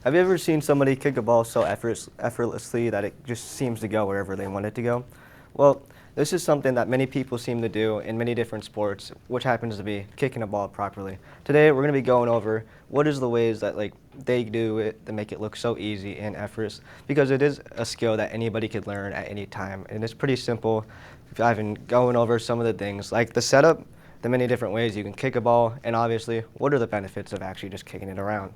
Have you ever seen somebody kick a ball so effortlessly that it just seems to go wherever they want it to go? Well, this is something that many people seem to do in many different sports, which happens to be kicking a ball properly. Today, we're going to be going over what is the ways that they do it to make it look so easy and effortless, because it is a skill that anybody could learn at any time, and it's pretty simple. I've been going over some of the things like the setup, the many different ways you can kick a ball, and obviously, what are the benefits of actually just kicking it around.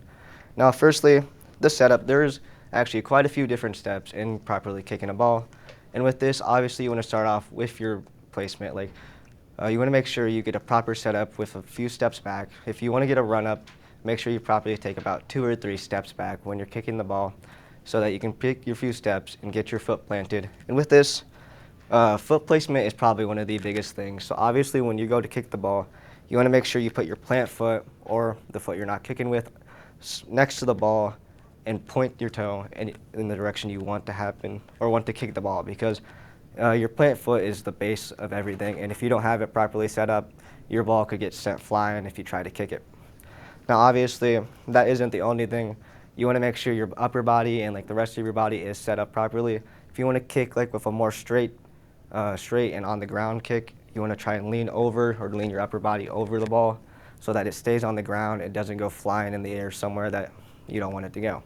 Now, firstly, the setup, there's actually quite a few different steps in properly kicking a ball. And with this, obviously, you want to start off with your placement. You want to make sure you get a proper setup with a few steps back. If you want to get a run up, make sure you properly take about 2 or 3 steps back when you're kicking the ball so that you can pick your few steps and get your foot planted. And with this, foot placement is probably one of the biggest things. So obviously, when you go to kick the ball, you want to make sure you put your plant foot or the foot you're not kicking with next to the ball and point your toe in the direction you want to happen or want to kick the ball, because your plant foot is the base of everything, and if you don't have it properly set up, your ball could get sent flying if you try to kick it. Now, obviously, that isn't the only thing. You want to make sure your upper body and the rest of your body is set up properly. If you want to kick with a more straight and on the ground kick, you want to try and lean over or lean your upper body over the ball so that it stays on the ground. It doesn't go flying in the air somewhere that you don't want it to go.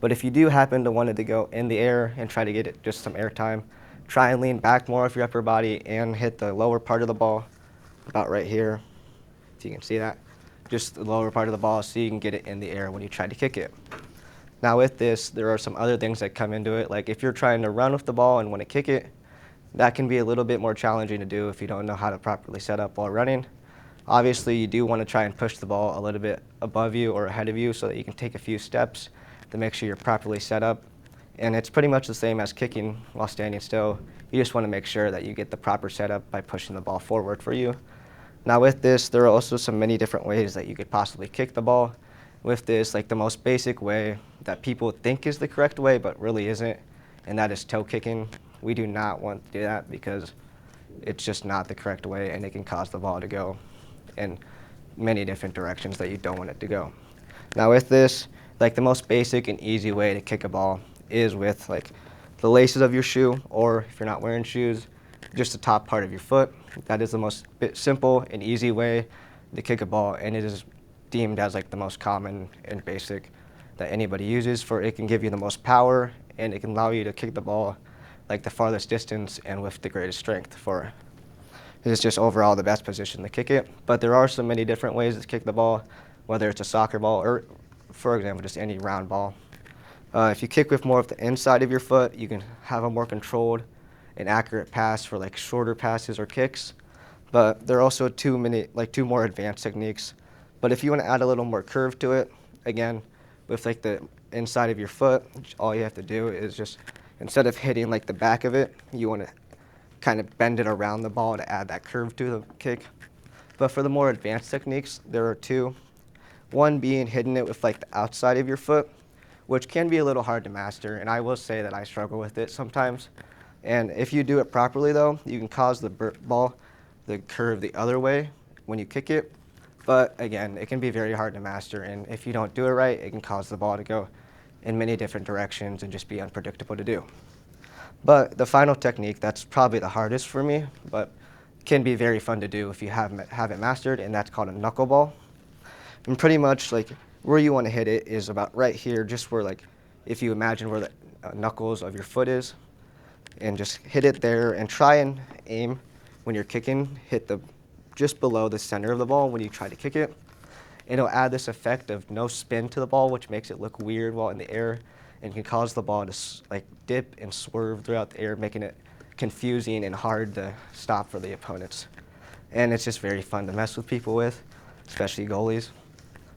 But if you do happen to want it to go in the air and try to get it just some air time, try and lean back more of your upper body and hit the lower part of the ball, about right here, if you can see that. Just the lower part of the ball so you can get it in the air when you try to kick it. Now with this, there are some other things that come into it. Like if you're trying to run with the ball and want to kick it, that can be a little bit more challenging to do if you don't know how to properly set up while running. Obviously, you do want to try and push the ball a little bit above you or ahead of you so that you can take a few steps to make sure you're properly set up. And it's pretty much the same as kicking while standing still. You just want to make sure that you get the proper setup by pushing the ball forward for you. Now with this, there are also some many different ways that you could possibly kick the ball. With this, the most basic way that people think is the correct way but really isn't, and that is toe kicking. We do not want to do that because it's just not the correct way, and it can cause the ball to go in many different directions that you don't want it to go. Now with this, the most basic and easy way to kick a ball is with the laces of your shoe, or if you're not wearing shoes, just the top part of your foot. That is the most simple and easy way to kick a ball, and it is deemed as the most common and basic that anybody uses, for it can give you the most power and it can allow you to kick the ball the farthest distance and with the greatest strength. For it is just overall the best position to kick it. But there are so many different ways to kick the ball, whether it's a soccer ball or, for example, just any round ball. If you kick with more of the inside of your foot, you can have a more controlled and accurate pass for shorter passes or kicks. But there are also two more advanced techniques. But if you want to add a little more curve to it, again, with the inside of your foot, all you have to do is just, instead of hitting the back of it, you want to kind of bend it around the ball to add that curve to the kick. But for the more advanced techniques, there are two. One being hitting it with the outside of your foot, which can be a little hard to master, and I will say that I struggle with it sometimes. And if you do it properly though, you can cause the ball to curve the other way when you kick it. But again, it can be very hard to master, and if you don't do it right, it can cause the ball to go in many different directions and just be unpredictable to do. But the final technique, that's probably the hardest for me, but can be very fun to do if you have it mastered, and that's called a knuckleball. And pretty much where you want to hit it is about right here, just where if you imagine where the knuckles of your foot is, and just hit it there and try and aim when you're kicking, hit just below the center of the ball when you try to kick it. It'll add this effect of no spin to the ball, which makes it look weird while in the air and can cause the ball to dip and swerve throughout the air, making it confusing and hard to stop for the opponents. And it's just very fun to mess with people with, especially goalies.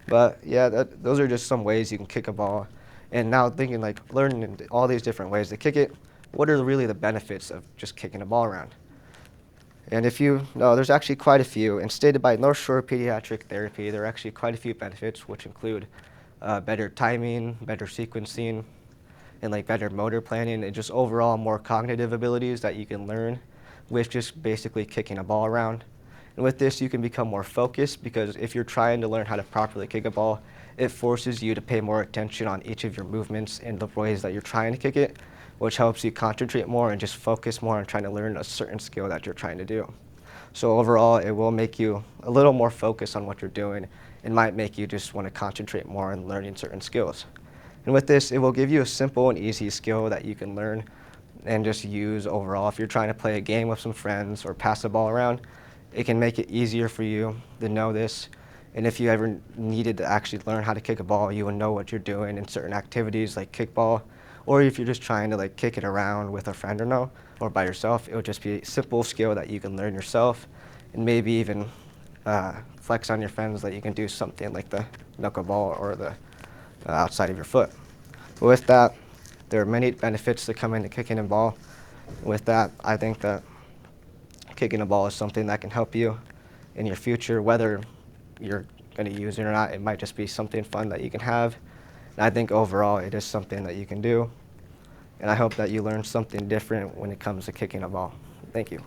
But yeah, those are just some ways you can kick a ball. And now thinking learning all these different ways to kick it, what are really the benefits of just kicking a ball around? And if you know, there's actually quite a few. And stated by North Shore Pediatric Therapy, there are actually quite a few benefits, which include better timing, better sequencing, and better motor planning, and just overall more cognitive abilities that you can learn with just basically kicking a ball around. And with this, you can become more focused, because if you're trying to learn how to properly kick a ball, it forces you to pay more attention on each of your movements and the ways that you're trying to kick it, which helps you concentrate more and just focus more on trying to learn a certain skill that you're trying to do. So overall, it will make you a little more focused on what you're doing. It might make you just want to concentrate more on learning certain skills. And with this, it will give you a simple and easy skill that you can learn and just use overall. If you're trying to play a game with some friends or pass the ball around, it can make it easier for you to know this. And if you ever needed to actually learn how to kick a ball, you would know what you're doing in certain activities like kickball, or if you're just trying to like kick it around with a friend or by yourself, it would just be a simple skill that you can learn yourself, and maybe even flex on your friends that you can do something like the knuckleball or the outside of your foot. With that, there are many benefits that come into kicking a ball. With that, I think that kicking a ball is something that can help you in your future, whether you're going to use it or not. It might just be something fun that you can have. And I think overall it is something that you can do. And I hope that you learn something different when it comes to kicking a ball. Thank you.